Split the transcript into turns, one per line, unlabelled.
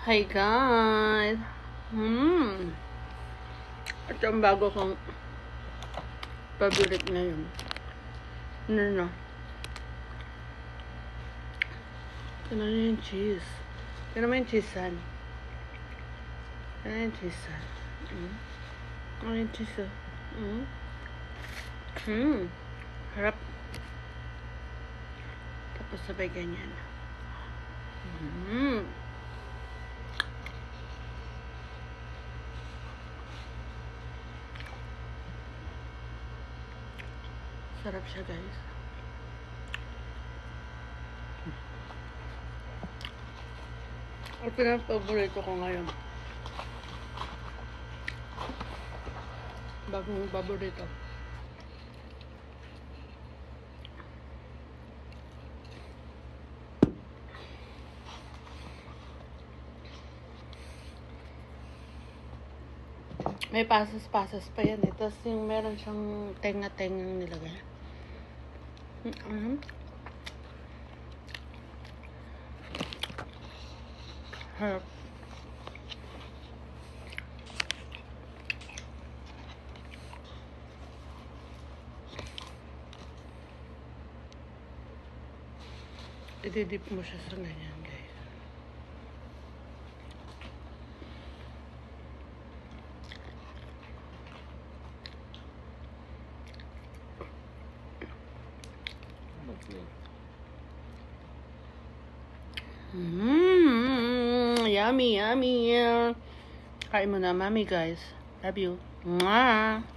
Hi guys! Ito ang bago kong paborito ngayon. Ano? Ito na yung cheese. Ito naman yung cheesean. Ito na yung cheesean. Ito na yung cheese. Harap. Tapos sabay ganyan. Sarap siya, guys. Ito na ang paborito ko ngayon. Bagong paborito. May pasas-pasas pa yan eh. Tapos yung meron siyang tenga-tengang nilagay. Harap. Ididip mo siya sa ganyan, guys. Yummy, yummy. Kain mo na, mami, guys. Love you. Mwah!